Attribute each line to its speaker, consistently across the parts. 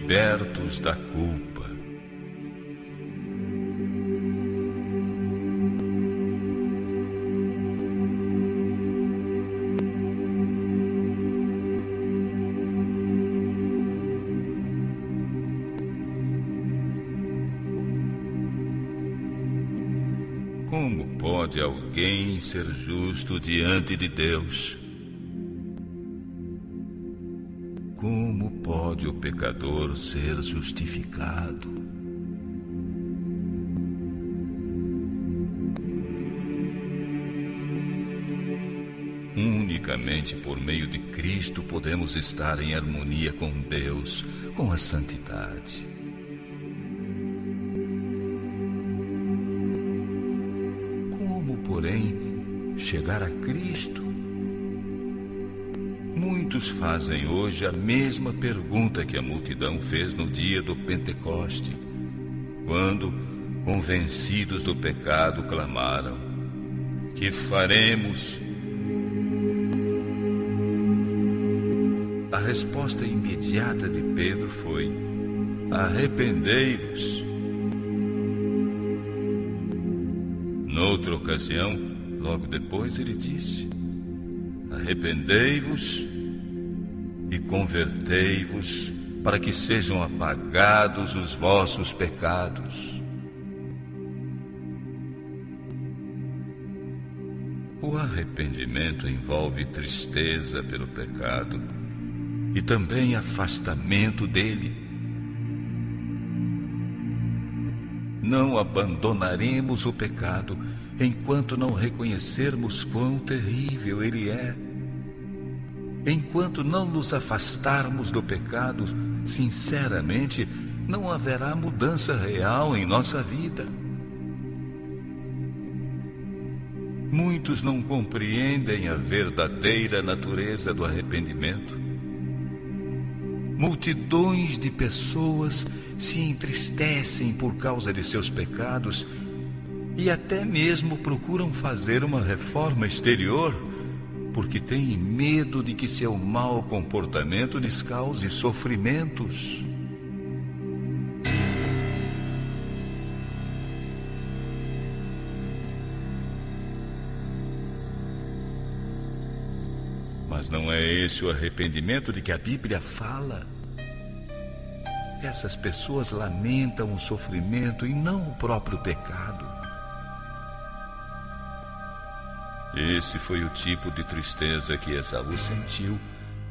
Speaker 1: libertos da culpa. Como pode alguém ser justo diante de Deus? Como pode o pecador ser justificado? Unicamente por meio de Cristo podemos estar em harmonia com Deus, com a santidade. Porém, chegar a Cristo? Muitos fazem hoje a mesma pergunta que a multidão fez no dia do Pentecoste, quando, convencidos do pecado, clamaram: que faremos? A resposta imediata de Pedro foi: arrependei-vos. Noutra ocasião, logo depois, ele disse: arrependei-vos e convertei-vos, para que sejam apagados os vossos pecados. O arrependimento envolve tristeza pelo pecado e também afastamento dele. Não abandonaremos o pecado enquanto não reconhecermos quão terrível ele é. Enquanto não nos afastarmos do pecado, sinceramente, não haverá mudança real em nossa vida. Muitos não compreendem a verdadeira natureza do arrependimento. Multidões de pessoas se entristecem por causa de seus pecados e até mesmo procuram fazer uma reforma exterior porque têm medo de que seu mau comportamento lhes cause sofrimentos. Mas não é esse o arrependimento de que a Bíblia fala. Essas pessoas lamentam o sofrimento e não o próprio pecado. Esse foi o tipo de tristeza que Esaú sentiu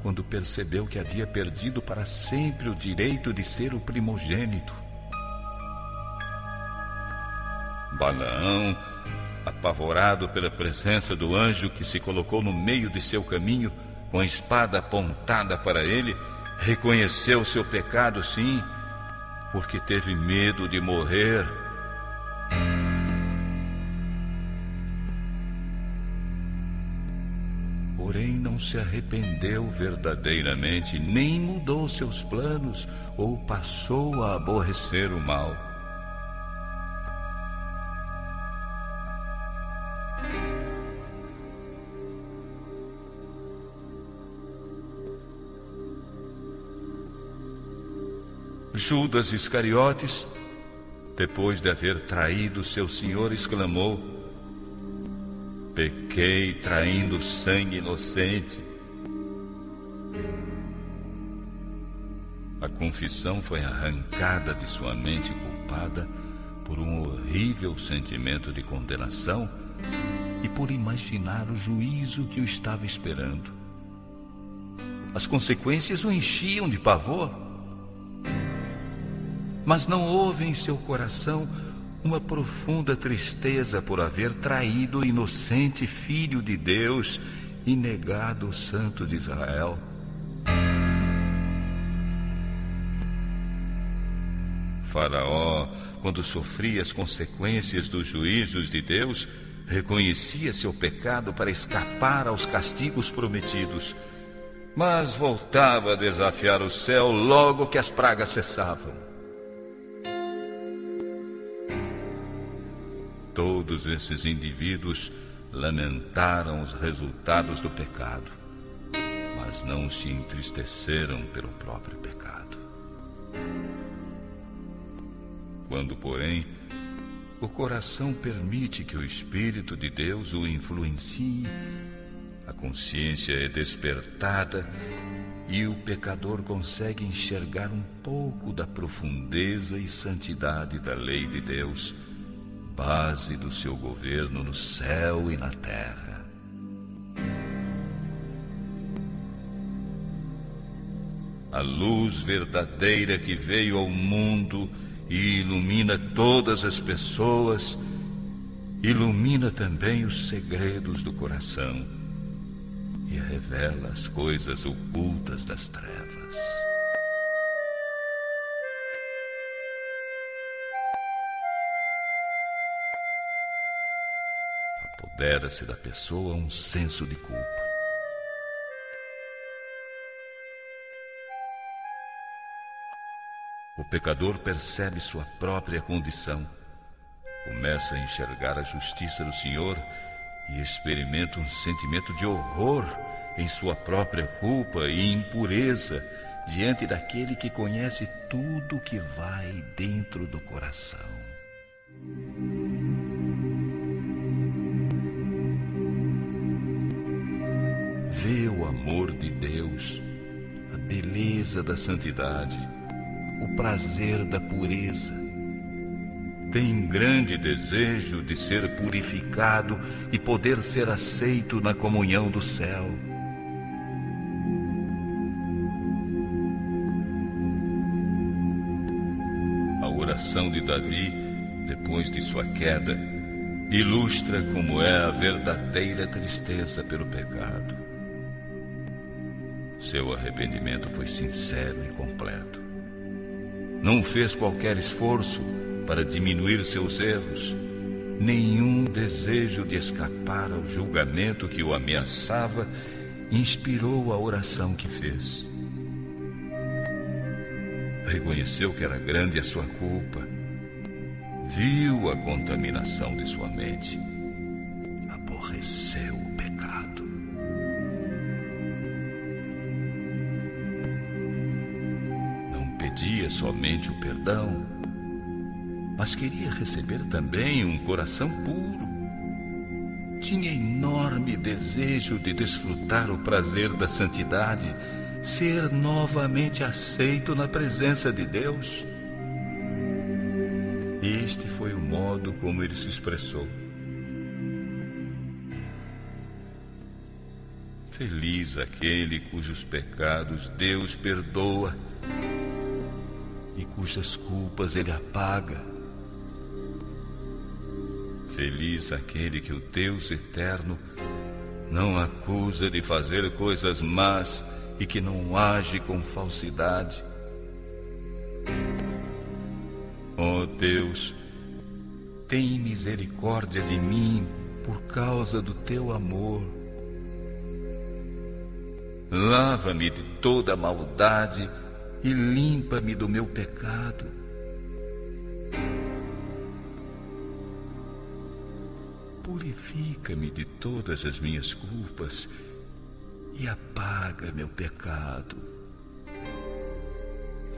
Speaker 1: quando percebeu que havia perdido para sempre o direito de ser o primogênito. Balaão, apavorado pela presença do anjo que se colocou no meio de seu caminho, com a espada apontada para ele, reconheceu seu pecado, sim, porque teve medo de morrer. Porém, não se arrependeu verdadeiramente, nem mudou seus planos ou passou a aborrecer o mal. Judas Iscariotes, depois de haver traído seu Senhor, exclamou: pequei traindo sangue inocente. A confissão foi arrancada de sua mente culpada por um horrível sentimento de condenação e por imaginar o juízo que o estava esperando. As consequências o enchiam de pavor. Mas não houve em seu coração uma profunda tristeza por haver traído o inocente Filho de Deus e negado o Santo de Israel. Faraó, quando sofria as consequências dos juízos de Deus, reconhecia seu pecado para escapar aos castigos prometidos, mas voltava a desafiar o céu logo que as pragas cessavam. Todos esses indivíduos lamentaram os resultados do pecado, mas não se entristeceram pelo próprio pecado. Quando, porém, o coração permite que o Espírito de Deus o influencie, a consciência é despertada e o pecador consegue enxergar um pouco da profundeza e santidade da lei de Deus, base do seu governo no céu e na terra. A luz verdadeira que veio ao mundo e ilumina todas as pessoas, ilumina também os segredos do coração e revela as coisas ocultas das trevas. Apodera-se da pessoa um senso de culpa. O pecador percebe sua própria condição, começa a enxergar a justiça do Senhor e experimenta um sentimento de horror em sua própria culpa e impureza diante daquele que conhece tudo que vai dentro do coração. Vê o amor de Deus, a beleza da santidade, o prazer da pureza. Tem grande desejo de ser purificado e poder ser aceito na comunhão do céu. A oração de Davi, depois de sua queda, ilustra como é a verdadeira tristeza pelo pecado. Seu arrependimento foi sincero e completo. Não fez qualquer esforço para diminuir seus erros, nenhum desejo de escapar ao julgamento que o ameaçava inspirou a oração que fez. Reconheceu que era grande a sua culpa, viu a contaminação de sua mente, aborreceu o pecado. Não pedia somente o perdão, mas queria receber também um coração puro. Tinha enorme desejo de desfrutar o prazer da santidade, ser novamente aceito na presença de Deus. Este foi o modo como ele se expressou. Feliz aquele cujos pecados Deus perdoa e cujas culpas ele apaga. Feliz aquele que o Deus eterno não acusa de fazer coisas más e que não age com falsidade. Ó Deus, tem misericórdia de mim por causa do teu amor. Lava-me de toda a maldade e limpa-me do meu pecado. Purifica-me de todas as minhas culpas e apaga meu pecado.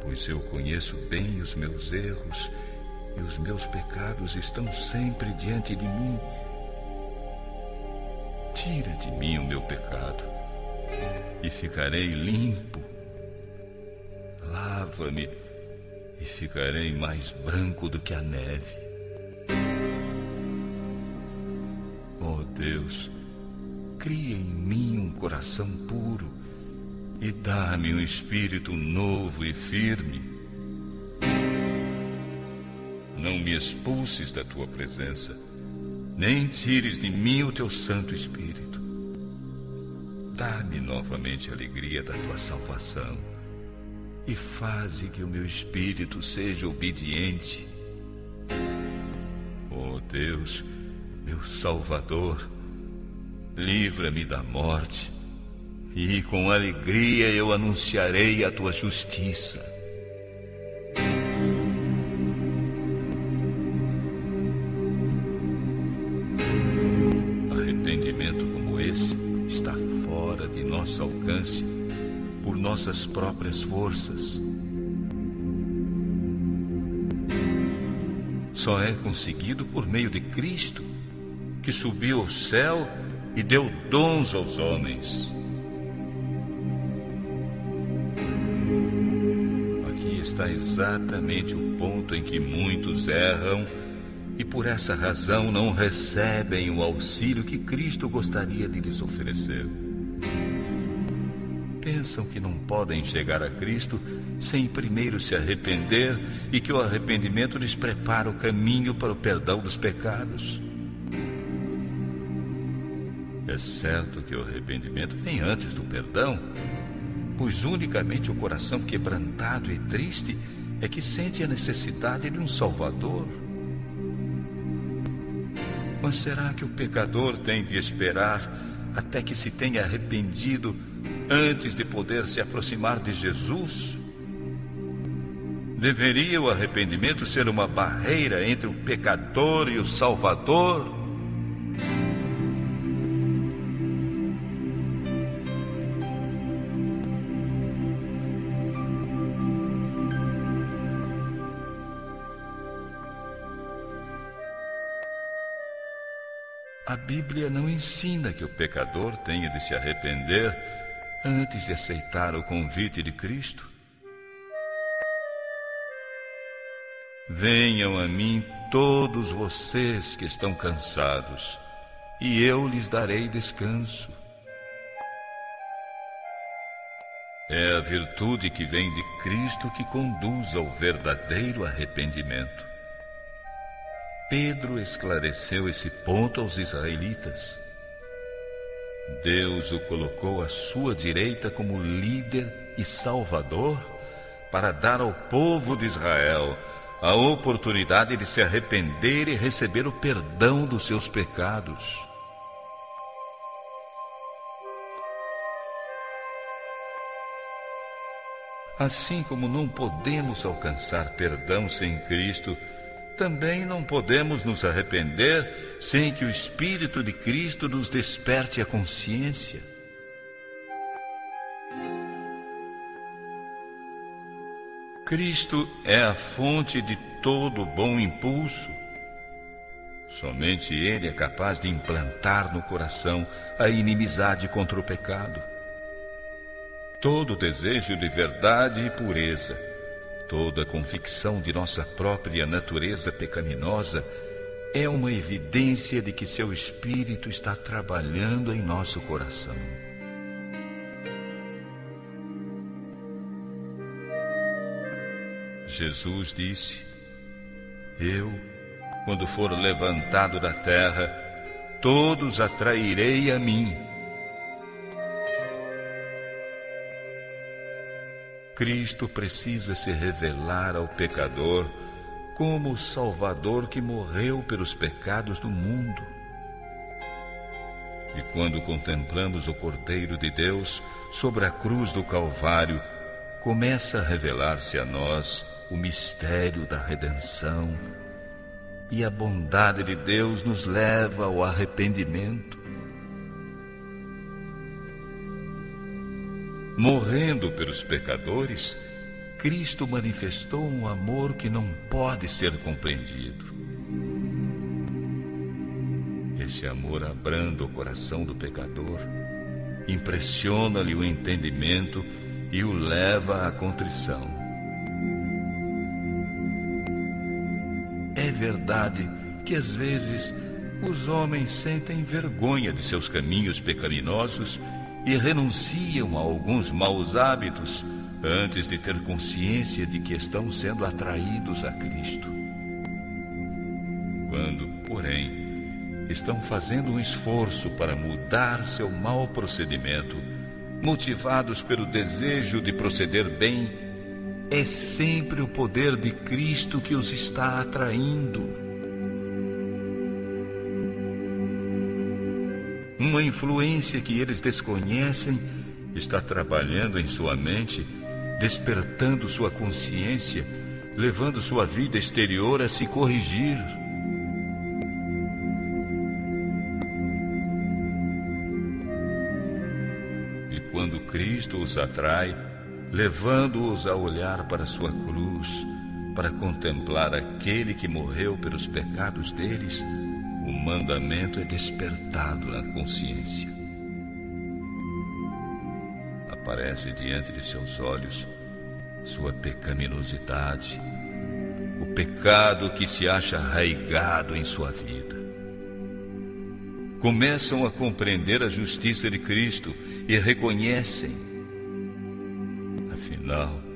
Speaker 1: Pois eu conheço bem os meus erros e os meus pecados estão sempre diante de mim. Tira de mim o meu pecado e ficarei limpo. Lava-me e ficarei mais branco do que a neve. Ó Deus, cria em mim um coração puro e dá-me um espírito novo e firme. Não me expulses da tua presença, nem tires de mim o teu Santo Espírito. Dá-me novamente a alegria da tua salvação e faze que o meu espírito seja obediente. Ó Deus, meu Salvador, livra-me da morte e com alegria eu anunciarei a tua justiça. Arrependimento como esse está fora de nosso alcance por nossas próprias forças. só é conseguido por meio de Cristo, que subiu ao céu e deu dons aos homens. Aqui está exatamente o ponto em que muitos erram e por essa razão não recebem o auxílio que Cristo gostaria de lhes oferecer. Pensam que não podem chegar a Cristo sem primeiro se arrepender e que o arrependimento lhes prepara o caminho para o perdão dos pecados. É certo que o arrependimento vem antes do perdão, pois unicamente o coração quebrantado e triste é que sente a necessidade de um Salvador. Mas será que o pecador tem de esperar até que se tenha arrependido antes de poder se aproximar de Jesus? Deveria o arrependimento ser uma barreira entre o pecador e o Salvador? A Bíblia não ensina que o pecador tenha de se arrepender antes de aceitar o convite de Cristo. Venham a mim todos vocês que estão cansados, e eu lhes darei descanso. É a virtude que vem de Cristo que conduz ao verdadeiro arrependimento. Pedro esclareceu esse ponto aos israelitas. Deus o colocou à sua direita como líder e salvador para dar ao povo de Israel a oportunidade de se arrepender e receber o perdão dos seus pecados. Assim como não podemos alcançar perdão sem Cristo, também não podemos nos arrepender sem que o Espírito de Cristo nos desperte a consciência. Cristo é a fonte de todo bom impulso. Somente Ele é capaz de implantar no coração a inimizade contra o pecado. Todo desejo de verdade e pureza, toda convicção de nossa própria natureza pecaminosa é uma evidência de que seu Espírito está trabalhando em nosso coração. Jesus disse: Eu, quando for levantado da terra, todos atrairei a mim. Cristo precisa se revelar ao pecador como o Salvador que morreu pelos pecados do mundo. E quando contemplamos o Cordeiro de Deus sobre a cruz do Calvário, começa a revelar-se a nós o mistério da redenção, e a bondade de Deus nos leva ao arrependimento. Morrendo pelos pecadores, Cristo manifestou um amor que não pode ser compreendido. Esse amor abranda o coração do pecador, impressiona-lhe o entendimento e o leva à contrição. É verdade que às vezes os homens sentem vergonha de seus caminhos pecaminosos e renunciam a alguns maus hábitos antes de ter consciência de que estão sendo atraídos a Cristo. Quando, porém, estão fazendo um esforço para mudar seu mau procedimento, motivados pelo desejo de proceder bem, é sempre o poder de Cristo que os está atraindo. Uma influência que eles desconhecem está trabalhando em sua mente, despertando sua consciência, levando sua vida exterior a se corrigir. E quando Cristo os atrai, levando-os a olhar para sua cruz, para contemplar aquele que morreu pelos pecados deles, o mandamento é despertado na consciência. Aparece diante de seus olhos sua pecaminosidade, o pecado que se acha arraigado em sua vida. Começam a compreender a justiça de Cristo e reconhecem, afinal,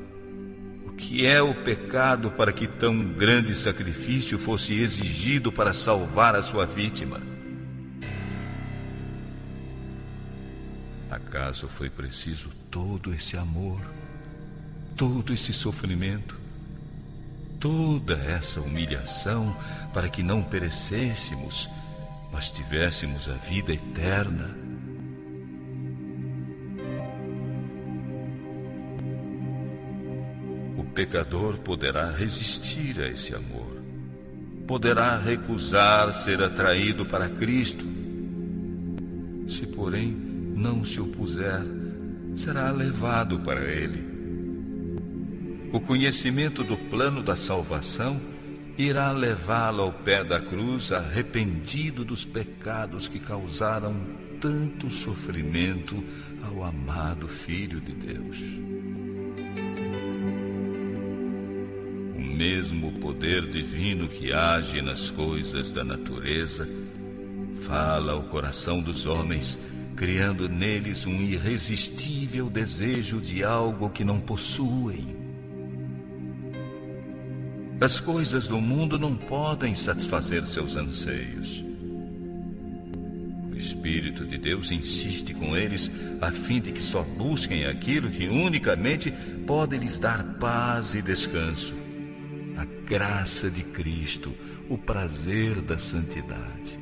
Speaker 1: o que é o pecado para que tão grande sacrifício fosse exigido para salvar a sua vítima? Acaso foi preciso todo esse amor, todo esse sofrimento, toda essa humilhação para que não perecêssemos, mas tivéssemos a vida eterna? O pecador poderá resistir a esse amor, poderá recusar ser atraído para Cristo. Se, porém, não se opuser, será levado para Ele. O conhecimento do plano da salvação irá levá-lo ao pé da cruz, arrependido dos pecados que causaram tanto sofrimento ao amado Filho de Deus. O mesmo poder divino que age nas coisas da natureza fala ao coração dos homens, criando neles um irresistível desejo de algo que não possuem. As coisas do mundo não podem satisfazer seus anseios. O Espírito de Deus insiste com eles a fim de que só busquem aquilo que unicamente pode lhes dar paz e descanso: a graça de Cristo, o prazer da santidade.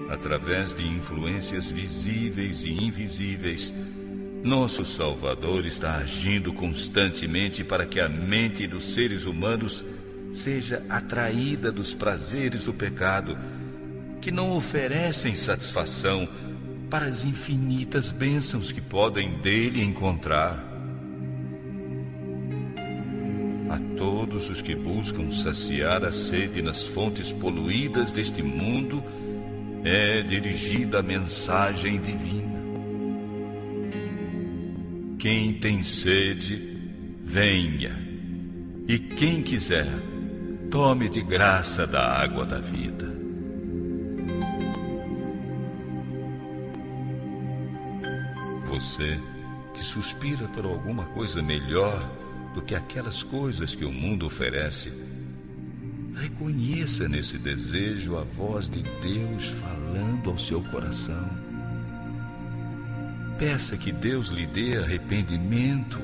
Speaker 1: Através de influências visíveis e invisíveis, nosso Salvador está agindo constantemente para que a mente dos seres humanos seja atraída dos prazeres do pecado, que não oferecem satisfação para as infinitas bênçãos que podem dele encontrar. A todos os que buscam saciar a sede nas fontes poluídas deste mundo é dirigida a mensagem divina. Quem tem sede, venha, e quem quiser, tome de graça da água da vida. Você que suspira por alguma coisa melhor do que aquelas coisas que o mundo oferece, reconheça nesse desejo a voz de Deus falando ao seu coração. Peça que Deus lhe dê arrependimento,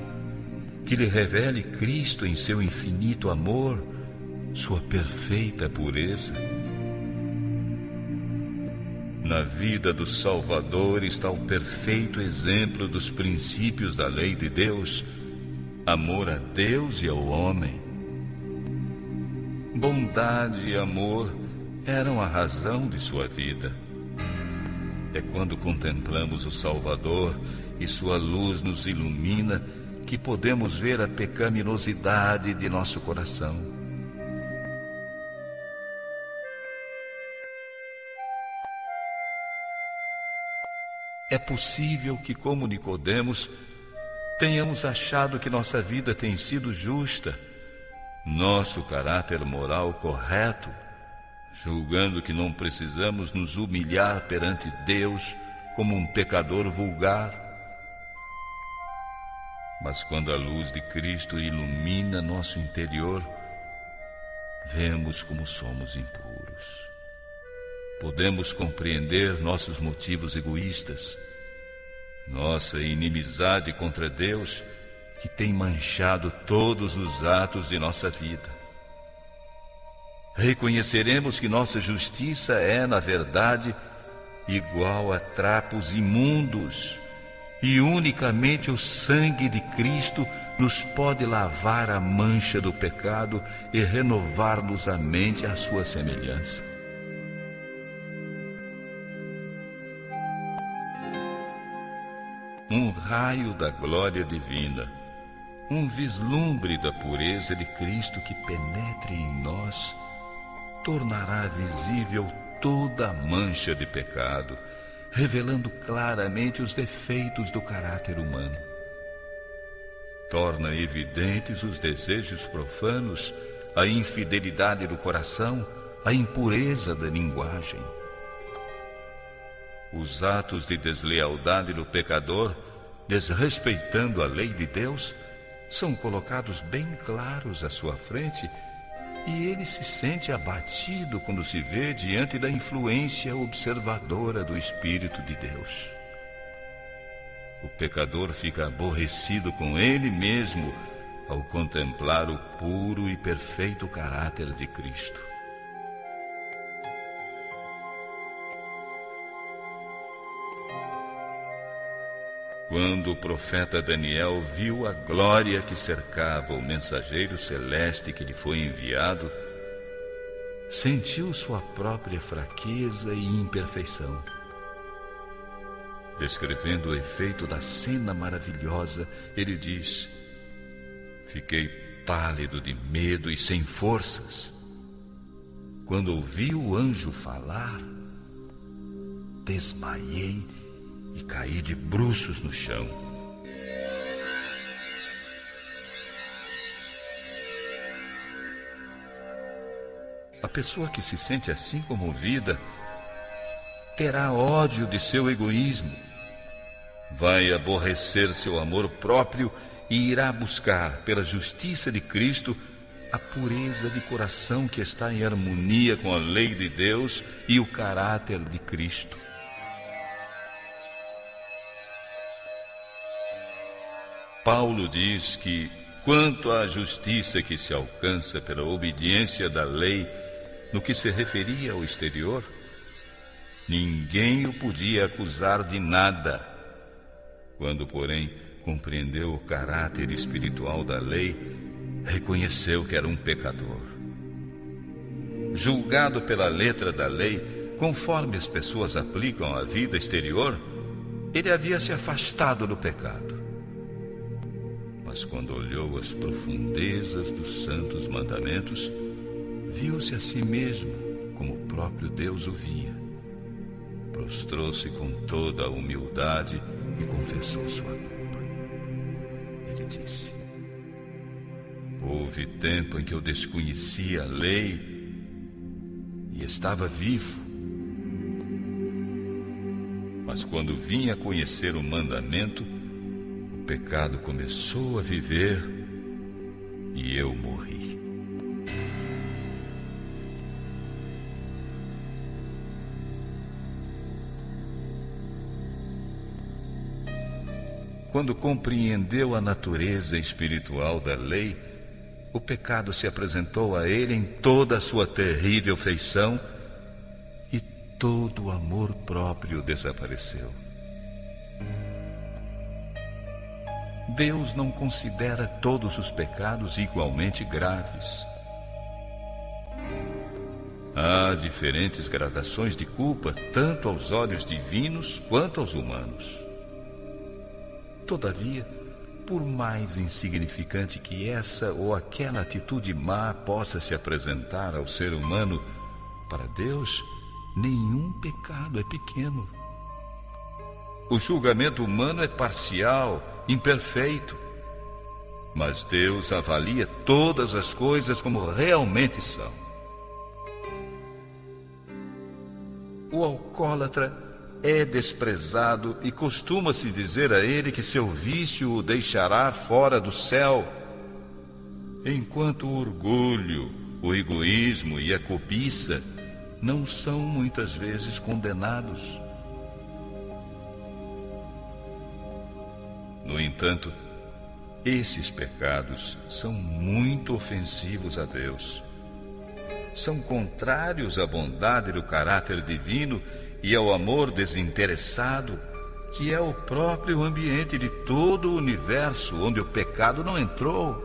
Speaker 1: que lhe revele Cristo em seu infinito amor, sua perfeita pureza. Na vida do Salvador está o perfeito exemplo dos princípios da lei de Deus, amor a Deus e ao homem. Bondade e amor eram a razão de sua vida. É quando contemplamos o Salvador e sua luz nos ilumina que podemos ver a pecaminosidade de nosso coração. É possível que, como Nicodemos, tenhamos achado que nossa vida tem sido justa, nosso caráter moral correto, julgando que não precisamos nos humilhar perante Deus como um pecador vulgar. Mas quando a luz de Cristo ilumina nosso interior, vemos como somos impuros. Podemos compreender nossos motivos egoístas, nossa inimizade contra Deus, que tem manchado todos os atos de nossa vida. Reconheceremos que nossa justiça é, na verdade, igual a trapos imundos, e unicamente o sangue de Cristo nos pode lavar a mancha do pecado e renovar-nos a mente à sua semelhança. Um raio da glória divina, um vislumbre da pureza de Cristo que penetre em nós, tornará visível toda a mancha de pecado, revelando claramente os defeitos do caráter humano. Torna evidentes os desejos profanos, a infidelidade do coração, a impureza da linguagem. Os atos de deslealdade do pecador, desrespeitando a lei de Deus, são colocados bem claros à sua frente, e ele se sente abatido quando se vê diante da influência observadora do Espírito de Deus. O pecador fica aborrecido com ele mesmo ao contemplar o puro e perfeito caráter de Cristo. Quando o profeta Daniel viu a glória que cercava o mensageiro celeste que lhe foi enviado, sentiu sua própria fraqueza e imperfeição. Descrevendo o efeito da cena maravilhosa, ele diz: fiquei pálido de medo e sem forças. Quando ouvi o anjo falar, desmaiei e caí de bruços no chão. A pessoa que se sente assim comovida terá ódio de seu egoísmo, vai aborrecer seu amor próprio e irá buscar, pela justiça de Cristo, a pureza de coração que está em harmonia com a lei de Deus e o caráter de Cristo. Paulo diz que, quanto à justiça que se alcança pela obediência da lei, no que se referia ao exterior, ninguém o podia acusar de nada. Quando, porém, compreendeu o caráter espiritual da lei, reconheceu que era um pecador. Julgado pela letra da lei, conforme as pessoas aplicam à vida exterior, ele havia se afastado do pecado. Mas quando olhou as profundezas dos santos mandamentos, viu-se a si mesmo como o próprio Deus o via. Prostrou-se com toda a humildade e confessou sua culpa. Ele disse: houve tempo em que eu desconhecia a lei e estava vivo. Mas quando vim a conhecer o mandamento, o pecado começou a viver e eu morri. Quando compreendeu a natureza espiritual da lei, o pecado se apresentou a ele em toda a sua terrível feição e todo o amor próprio desapareceu. Deus não considera todos os pecados igualmente graves. Há diferentes gradações de culpa, tanto aos olhos divinos quanto aos humanos. Todavia, por mais insignificante que essa ou aquela atitude má possa se apresentar ao ser humano, para Deus, nenhum pecado é pequeno. O julgamento humano é parcial, imperfeito, mas Deus avalia todas as coisas como realmente são. O alcoólatra é desprezado e costuma-se dizer a ele que seu vício o deixará fora do céu, enquanto o orgulho, o egoísmo e a cobiça não são muitas vezes condenados. No entanto, esses pecados são muito ofensivos a Deus. São contrários à bondade do caráter divino e ao amor desinteressado, que é o próprio ambiente de todo o universo onde o pecado não entrou.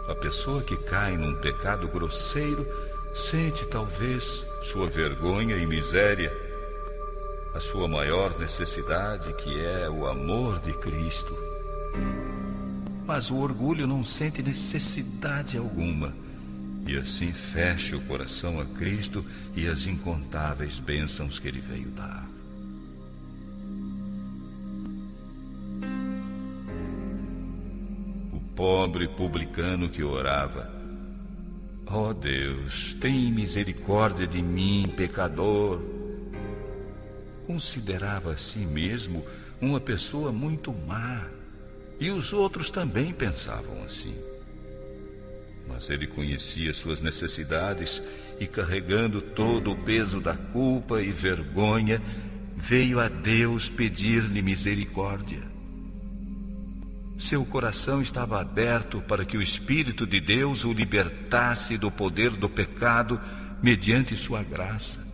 Speaker 1: A pessoa que cai num pecado grosseiro sente talvez sua vergonha e miséria, a sua maior necessidade, que é o amor de Cristo, Mas o orgulho não sente necessidade alguma, e assim fecha o coração a Cristo e as incontáveis bênçãos que Ele veio dar. O pobre publicano que orava: ó Deus, tem misericórdia de mim, pecador, considerava a si mesmo uma pessoa muito má, e os outros também pensavam assim. Mas ele conhecia suas necessidades e, carregando todo o peso da culpa e vergonha, veio a Deus pedir-lhe misericórdia. Seu coração estava aberto para que o Espírito de Deus o libertasse do poder do pecado mediante sua graça.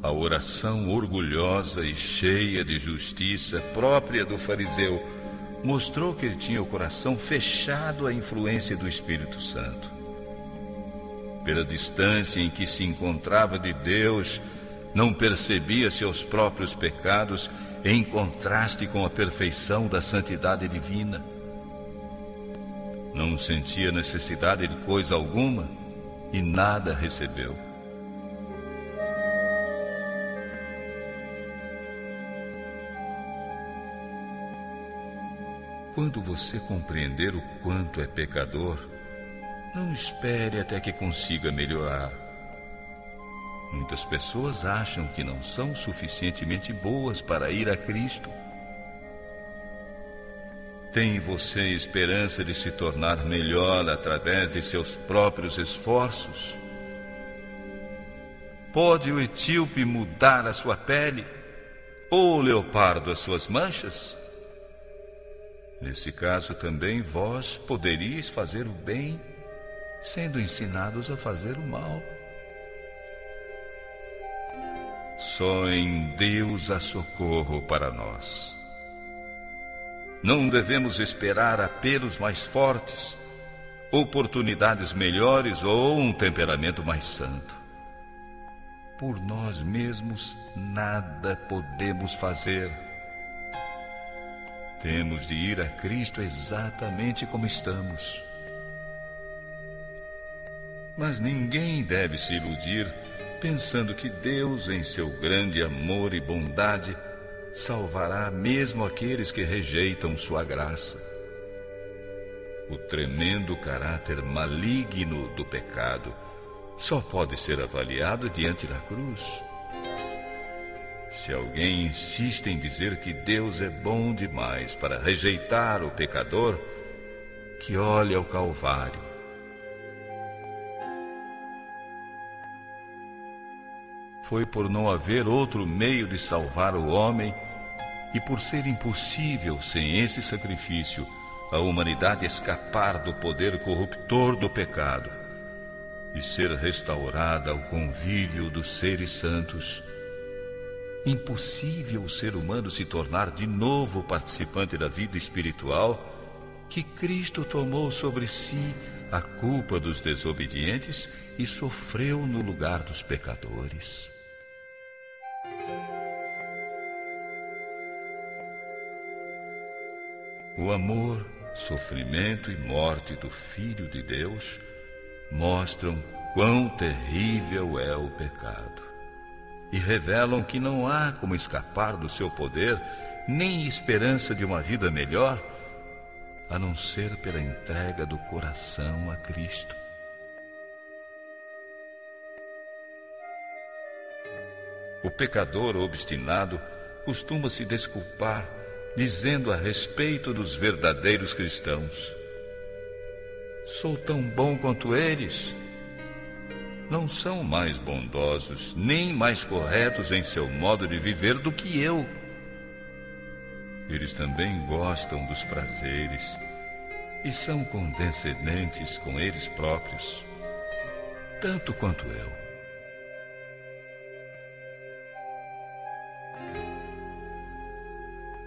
Speaker 1: A oração orgulhosa e cheia de justiça própria do fariseu mostrou que ele tinha o coração fechado à influência do Espírito Santo. Pela distância em que se encontrava de Deus, não percebia seus próprios pecados em contraste com a perfeição da santidade divina. Não sentia necessidade de coisa alguma e nada recebeu. Quando você compreender o quanto é pecador, não espere até que consiga melhorar. Muitas pessoas acham que não são suficientemente boas para ir a Cristo. Tem você esperança de se tornar melhor através de seus próprios esforços? Pode o etíope mudar a sua pele? Ou o leopardo as suas manchas? Nesse caso também vós poderíeis fazer o bem, sendo ensinados a fazer o mal. Só em Deus há socorro para nós. Não devemos esperar apelos mais fortes, oportunidades melhores ou um temperamento mais santo. Por nós mesmos nada podemos fazer. Temos de ir a Cristo exatamente como estamos. Mas ninguém deve se iludir pensando que Deus, em seu grande amor e bondade, salvará mesmo aqueles que rejeitam sua graça. O tremendo caráter maligno do pecado só pode ser avaliado diante da cruz. Se alguém insiste em dizer que Deus é bom demais para rejeitar o pecador, que olhe ao Calvário. Foi por não haver outro meio de salvar o homem e por ser impossível, sem esse sacrifício, a humanidade escapar do poder corruptor do pecado e ser restaurada ao convívio dos seres santos. Impossível o ser humano se tornar de novo participante da vida espiritual que Cristo tomou sobre si a culpa dos desobedientes e sofreu no lugar dos pecadores. O amor, sofrimento e morte do Filho de Deus mostram quão terrível é o pecado e revelam que não há como escapar do seu poder, nem esperança de uma vida melhor, a não ser pela entrega do coração a Cristo. O pecador obstinado costuma se desculpar, dizendo a respeito dos verdadeiros cristãos: sou tão bom quanto eles. Não são mais bondosos, nem mais corretos em seu modo de viver do que eu. Eles também gostam dos prazeres e são condescendentes com eles próprios, tanto quanto eu.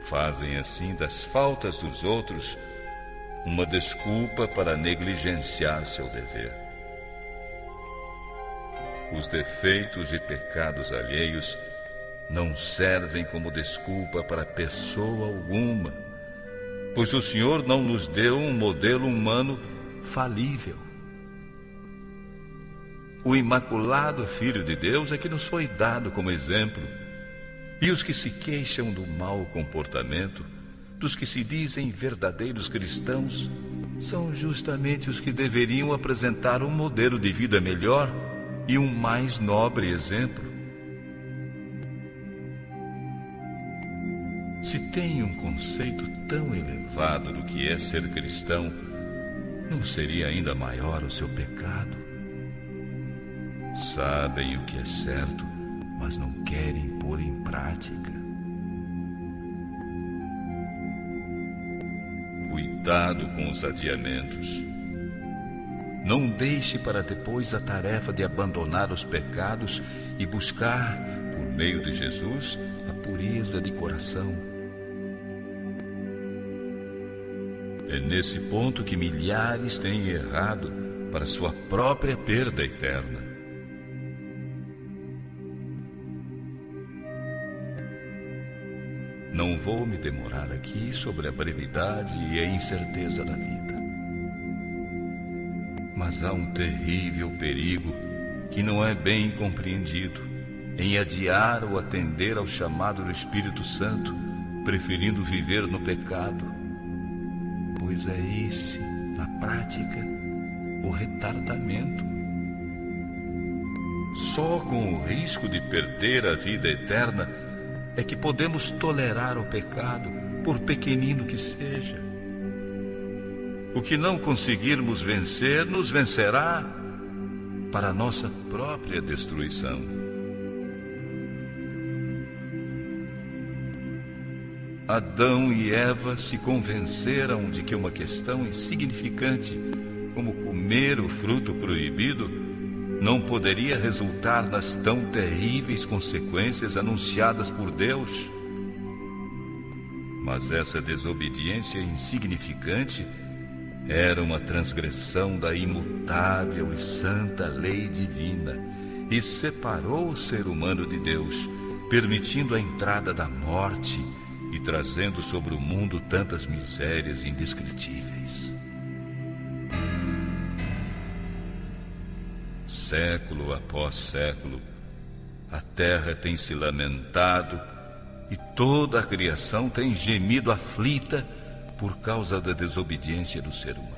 Speaker 1: Fazem assim das faltas dos outros uma desculpa para negligenciar seu dever. Os defeitos e pecados alheios não servem como desculpa para pessoa alguma, pois o Senhor não nos deu um modelo humano falível. O imaculado Filho de Deus é que nos foi dado como exemplo, e os que se queixam do mau comportamento dos que se dizem verdadeiros cristãos são justamente os que deveriam apresentar um modelo de vida melhor e um mais nobre exemplo. Se tem um conceito tão elevado do que é ser cristão, não seria ainda maior o seu pecado? Sabem o que é certo, mas não querem pôr em prática. Cuidado com os adiamentos. Não deixe para depois a tarefa de abandonar os pecados e buscar, por meio de Jesus, a pureza de coração. É nesse ponto que milhares têm errado para sua própria perda eterna. Não vou me demorar aqui sobre a brevidade e a incerteza da vida. Mas há um terrível perigo que não é bem compreendido em adiar ou atender ao chamado do Espírito Santo, preferindo viver no pecado, pois é esse, na prática, o retardamento. Só com o risco de perder a vida eterna é que podemos tolerar o pecado, por pequenino que seja. O que não conseguirmos vencer, nos vencerá para a nossa própria destruição. Adão e Eva se convenceram de que uma questão insignificante, como comer o fruto proibido, não poderia resultar nas tão terríveis consequências anunciadas por Deus. Mas essa desobediência insignificante era uma transgressão da imutável e santa lei divina e separou o ser humano de Deus, permitindo a entrada da morte e trazendo sobre o mundo tantas misérias indescritíveis. Século após século, a terra tem se lamentado e toda a criação tem gemido aflita por causa da desobediência do ser humano.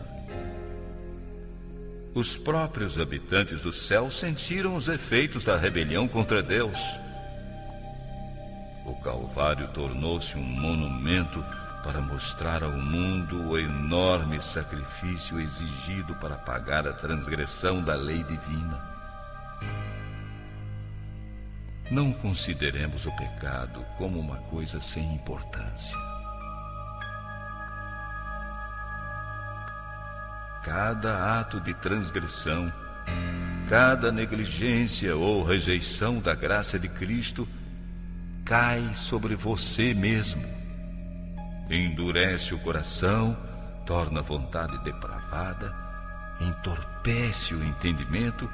Speaker 1: Os próprios habitantes do céu sentiram os efeitos da rebelião contra Deus. O Calvário tornou-se um monumento para mostrar ao mundo o enorme sacrifício exigido para pagar a transgressão da lei divina. Não consideremos o pecado como uma coisa sem importância. Cada ato de transgressão, cada negligência ou rejeição da graça de Cristo cai sobre você mesmo. Endurece o coração, torna a vontade depravada, entorpece o entendimento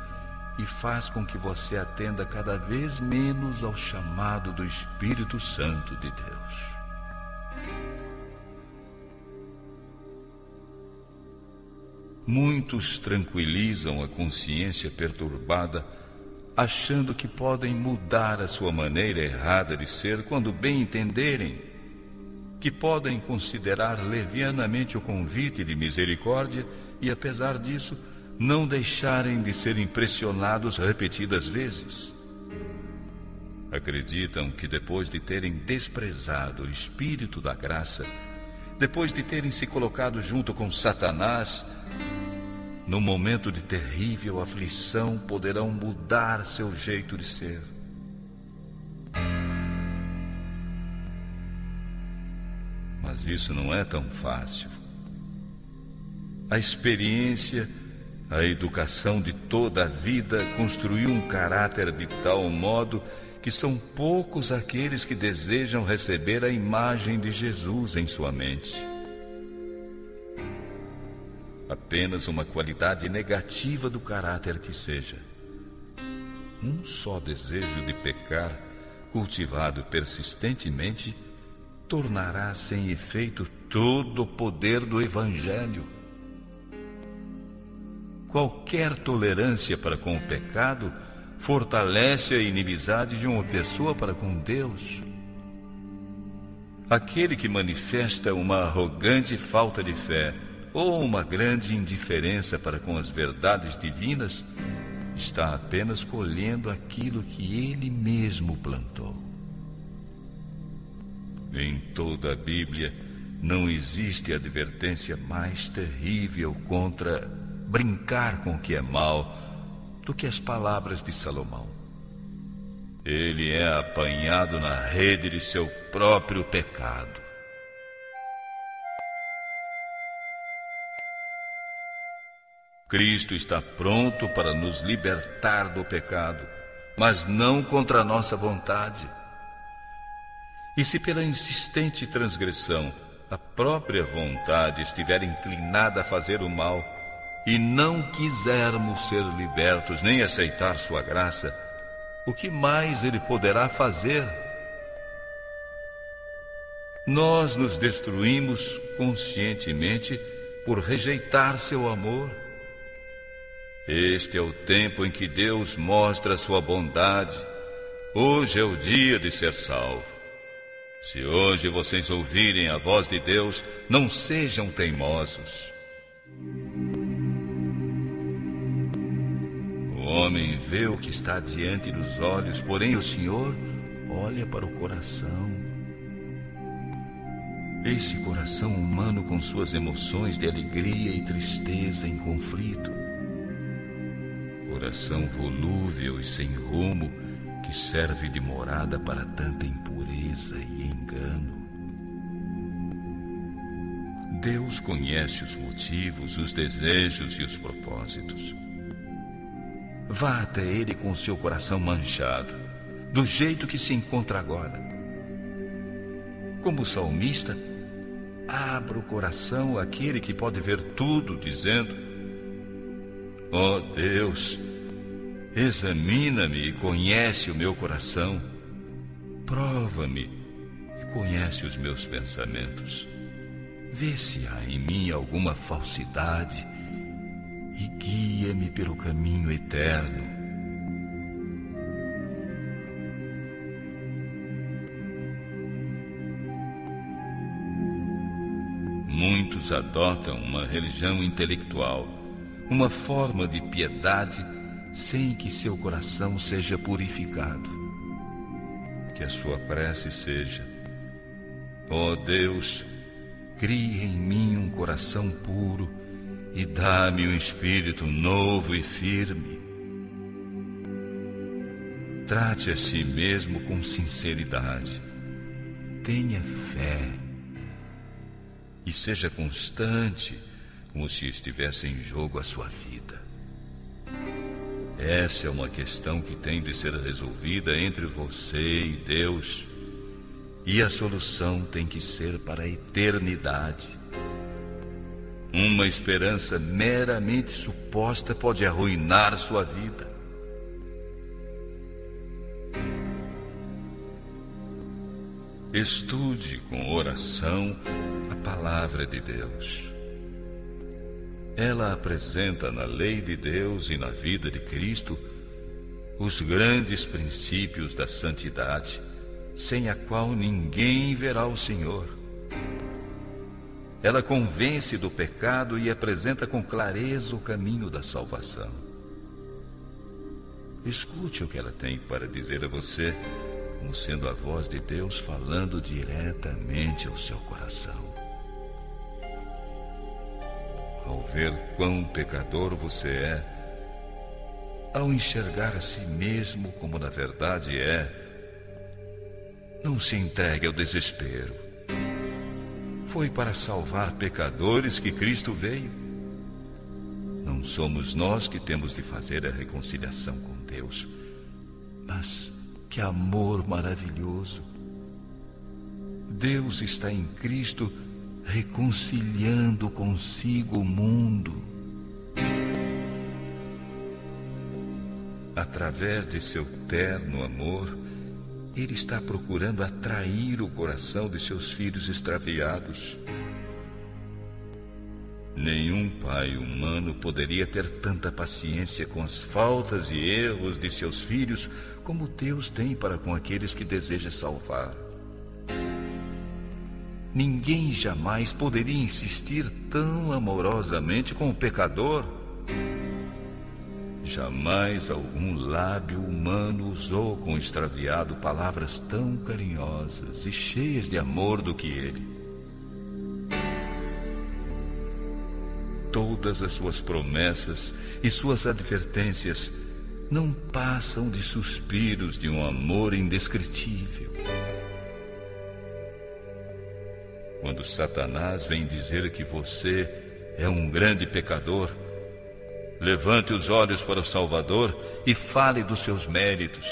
Speaker 1: e faz com que você atenda cada vez menos ao chamado do Espírito Santo de Deus. Muitos tranquilizam a consciência perturbada, achando que podem mudar a sua maneira errada de ser quando bem entenderem, que podem considerar levianamente o convite de misericórdia e, apesar disso, não deixarem de ser impressionados repetidas vezes. Acreditam que depois de terem desprezado o Espírito da graça, depois de terem se colocado junto com Satanás, no momento de terrível aflição, poderão mudar seu jeito de ser. Mas isso não é tão fácil. A experiência, a educação de toda a vida construiu um caráter de tal modo que são poucos aqueles que desejam receber a imagem de Jesus em sua mente. Apenas uma qualidade negativa do caráter que seja. Um só desejo de pecar cultivado persistentemente, tornará sem efeito todo o poder do Evangelho. Qualquer tolerância para com o pecado fortalece a inimizade de uma pessoa para com Deus. Aquele que manifesta uma arrogante falta de fé ou uma grande indiferença para com as verdades divinas está apenas colhendo aquilo que ele mesmo plantou. Em toda a Bíblia não existe advertência mais terrível contra brincar com o que é mal do que as palavras de Salomão. Ele é apanhado na rede de seu próprio pecado. Cristo está pronto para nos libertar do pecado, mas não contra a nossa vontade. E se pela insistente transgressão a própria vontade estiver inclinada a fazer o mal e não quisermos ser libertos nem aceitar sua graça, o que mais ele poderá fazer? Nós nos destruímos conscientemente por rejeitar seu amor. Este é o tempo em que Deus mostra sua bondade. Hoje é o dia de ser salvo. Se hoje vocês ouvirem a voz de Deus, não sejam teimosos. O homem vê o que está diante dos olhos, porém o Senhor olha para o coração. Esse coração humano com suas emoções de alegria e tristeza em conflito. Coração volúvel e sem rumo, que serve de morada para tanta impureza e engano. Deus conhece os motivos, os desejos e os propósitos. Vá até Ele com o seu coração manchado, do jeito que se encontra agora. Como salmista, abra o coração àquele que pode ver tudo, dizendo: ó Deus, examina-me e conhece o meu coração. Prova-me e conhece os meus pensamentos. Vê se há em mim alguma falsidade e guia-me pelo caminho eterno. Muitos adotam uma religião intelectual, uma forma de piedade, sem que seu coração seja purificado. Que a sua prece seja: ó Deus, cria em mim um coração puro e dá-me um espírito novo e firme. Trate a si mesmo com sinceridade. Tenha fé e seja constante, como se estivesse em jogo a sua vida. Essa é uma questão que tem de ser resolvida entre você e Deus, e a solução tem que ser para a eternidade. Uma esperança meramente suposta pode arruinar sua vida. Estude com oração a palavra de Deus. Ela apresenta na lei de Deus e na vida de Cristo os grandes princípios da santidade, sem a qual ninguém verá o Senhor. Ela convence do pecado e apresenta com clareza o caminho da salvação. Escute o que ela tem para dizer a você, como sendo a voz de Deus falando diretamente ao seu coração. Ao ver quão pecador você é, ao enxergar a si mesmo como na verdade é, não se entregue ao desespero. Foi para salvar pecadores que Cristo veio. Não somos nós que temos de fazer a reconciliação com Deus, mas que amor maravilhoso! Deus está em Cristo reconciliando consigo o mundo. Através de seu terno amor, Ele está procurando atrair o coração de seus filhos extraviados. Nenhum pai humano poderia ter tanta paciência com as faltas e erros de seus filhos como Deus tem para com aqueles que deseja salvar. Ninguém jamais poderia insistir tão amorosamente com o pecador. Jamais algum lábio humano usou com o extraviado palavras tão carinhosas e cheias de amor do que ele. Todas as suas promessas e suas advertências não passam de suspiros de um amor indescritível. Quando Satanás vem dizer que você é um grande pecador, levante os olhos para o Salvador e fale dos seus méritos.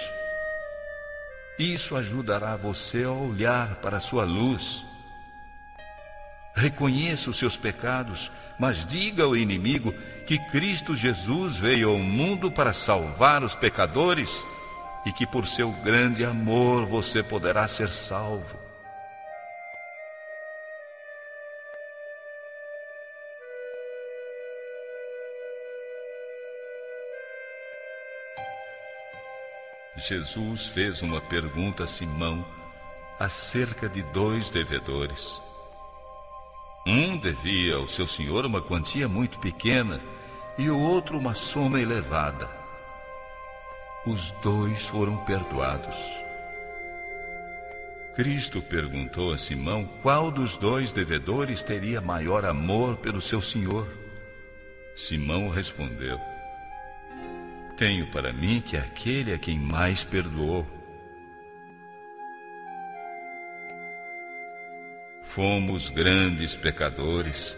Speaker 1: Isso ajudará você a olhar para a sua luz. Reconheça os seus pecados, mas diga ao inimigo que Cristo Jesus veio ao mundo para salvar os pecadores e que por seu grande amor você poderá ser salvo. Jesus fez uma pergunta a Simão acerca de 2 devedores. Um devia ao seu senhor uma quantia muito pequena e o outro uma soma elevada. Os 2 foram perdoados. Cristo perguntou a Simão qual dos 2 devedores teria maior amor pelo seu senhor. Simão respondeu: tenho para mim que aquele a quem mais perdoou. Fomos grandes pecadores,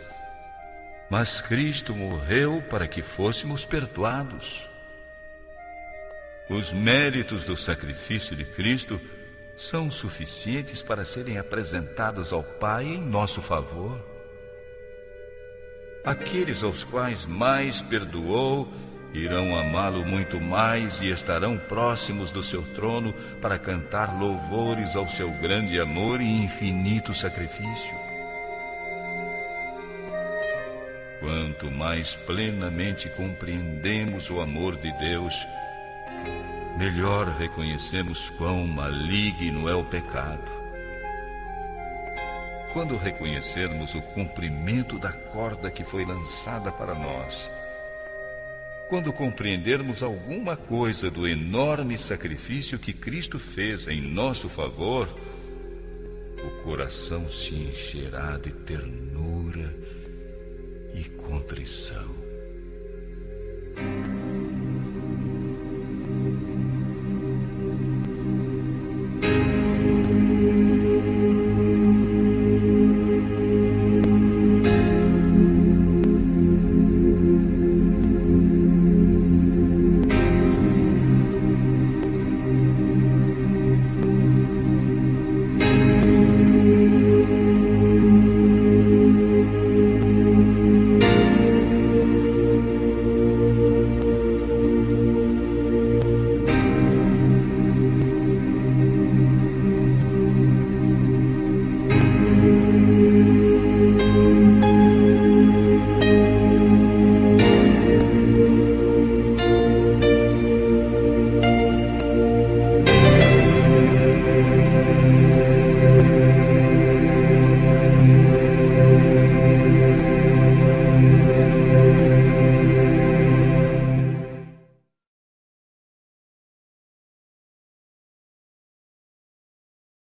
Speaker 1: mas Cristo morreu para que fôssemos perdoados. Os méritos do sacrifício de Cristo são suficientes para serem apresentados ao Pai em nosso favor. Aqueles aos quais mais perdoou irão amá-lo muito mais e estarão próximos do seu trono para cantar louvores ao seu grande amor e infinito sacrifício. Quanto mais plenamente compreendemos o amor de Deus, melhor reconhecemos quão maligno é o pecado. Quando reconhecermos o comprimento da corda que foi lançada para nós, quando compreendermos alguma coisa do enorme sacrifício que Cristo fez em nosso favor, o coração se encherá de ternura e contrição.